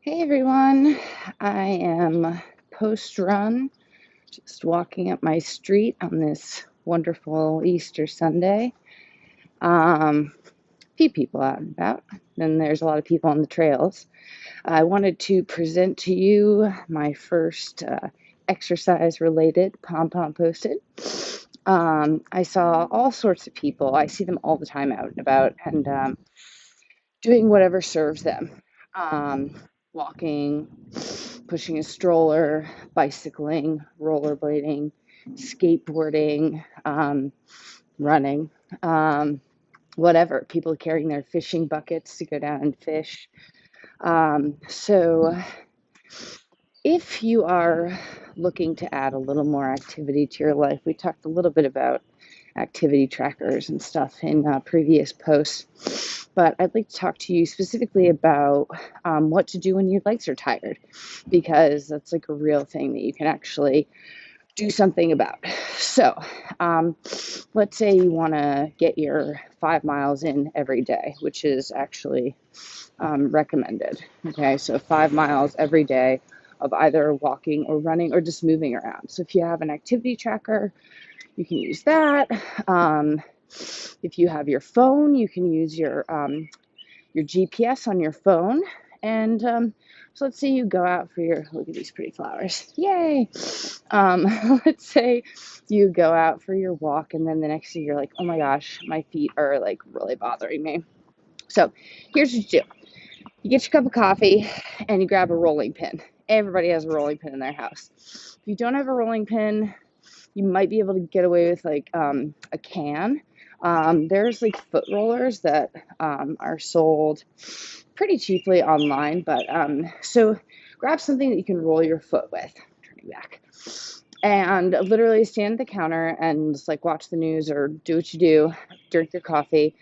Hey everyone, I am post run, just walking up my street on this wonderful Easter Sunday. Few people out and about, and there's a lot of people on the trails. I wanted to present to you my first exercise related pom pom posted. I saw all sorts of people, I see them all the time out and about, and doing whatever serves them. Um, Walking, pushing a stroller, bicycling, rollerblading, skateboarding, running, um, whatever. People carrying their fishing buckets to go down and fish. So, if you are looking to add a little more activity to your life, we talked a little bit about activity trackers and stuff in previous posts. But I'd like to talk to you specifically about what to do when your legs are tired, because that's like a real thing that you can actually do something about. So, um, let's say you want to get your 5 miles in every day, which is actually recommended. Okay, so 5 miles every day of either walking or running or just moving around. So, if you have an activity tracker, you can use that. Um, if you have your phone, you can use your GPS on your phone. And so let's say you go out for your, look at these pretty flowers. Yay. Let's say you go out for your walk and then the next day you're like, oh my gosh, my feet are like really bothering me. So here's what you do. You get your cup of coffee and you grab a rolling pin. Everybody has a rolling pin in their house. If you don't have a rolling pin, you might be able to get away with like a can. There's like foot rollers that are sold pretty cheaply online, but so grab something that you can roll your foot with. Turning back. And literally stand at the counter and just like watch the news or do what you do, drink your coffee,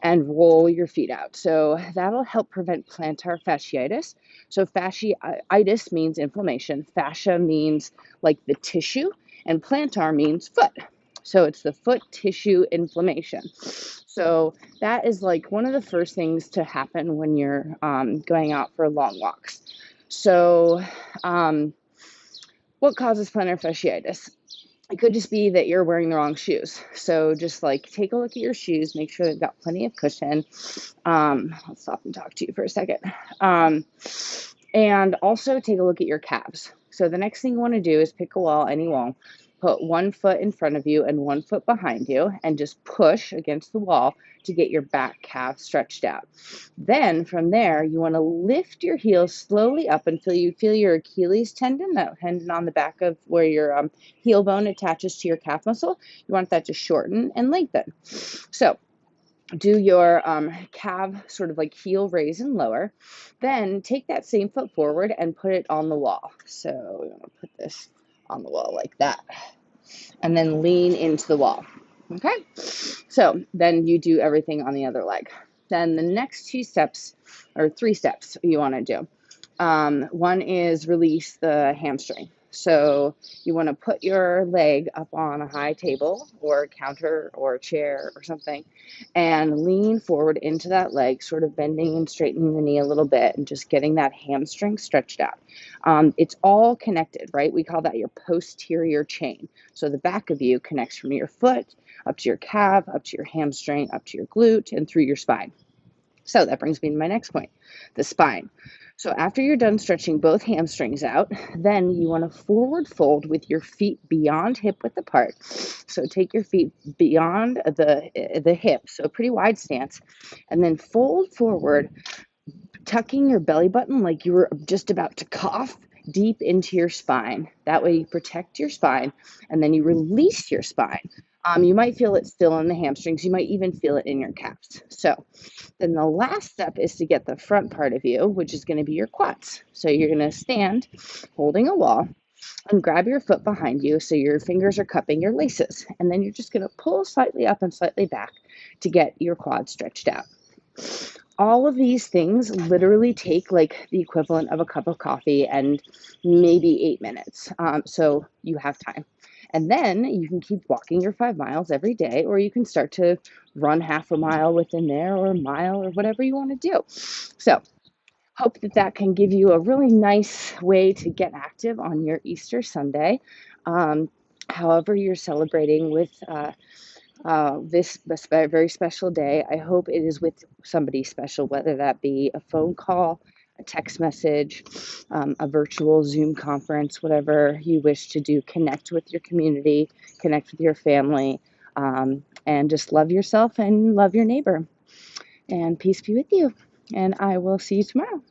and roll your feet out. So that'll help prevent plantar fasciitis. So fasciitis means inflammation. Fascia means like the tissue, and plantar means foot. So it's the foot tissue inflammation. So that is like one of the first things to happen when you're going out for long walks. So, what causes plantar fasciitis? It could just be that you're wearing the wrong shoes. So just like take a look at your shoes, make sure they've got plenty of cushion. I'll stop and talk to you for a second. Um, and also take a look at your calves. So the next thing you want to do is pick a wall, any wall, put one foot in front of you and one foot behind you, and just push against the wall to get your back calf stretched out. Then from there, you want to lift your heels slowly up until you feel your Achilles tendon, that tendon on the back of where your heel bone attaches to your calf muscle. You want that to shorten and lengthen. So do your calf sort of like heel raise and lower. Then take that same foot forward and put it on the wall. So we want to put this on the wall like that. And then lean into the wall. Okay? So then you do everything on the other leg. Then the next two steps, or three steps, you want to do. One is release the hamstring. So you want to put your leg up on a high table or a counter or a chair or something and lean forward into that leg, sort of bending and straightening the knee a little bit and just getting that hamstring stretched out. It's all connected, right? We call that your posterior chain. So the back of you connects from your foot up to your calf, up to your hamstring, up to your glute, and through your spine. So that brings me to my next point, the spine. So after you're done stretching both hamstrings out, then you want to forward fold with your feet beyond hip width apart. So take your feet beyond the hip, so pretty wide stance, and then fold forward, tucking your belly button like you were just about to cough deep into your spine. That way you protect your spine and then you release your spine. You might feel it still in the hamstrings. You might even feel it in your calves. So then the last step is to get the front part of you, which is going to be your quads. So you're going to stand holding a wall and grab your foot behind you so your fingers are cupping your laces. And then you're just going to pull slightly up and slightly back to get your quads stretched out. All of these things literally take like the equivalent of a cup of coffee and maybe 8 minutes. So you have time. And then you can keep walking your 5 miles every day, or you can start to run half a mile within there, or a mile, or whatever you want to do. So Hope that that can give you a really nice way to get active on your Easter Sunday. Um, However, you're celebrating with this very special day. I hope it is with somebody special, whether that be a phone call, a text message, a virtual Zoom conference, whatever you wish to do. Connect with your community, connect with your family, and just love yourself and love your neighbor. And peace be with you. And I will see you tomorrow.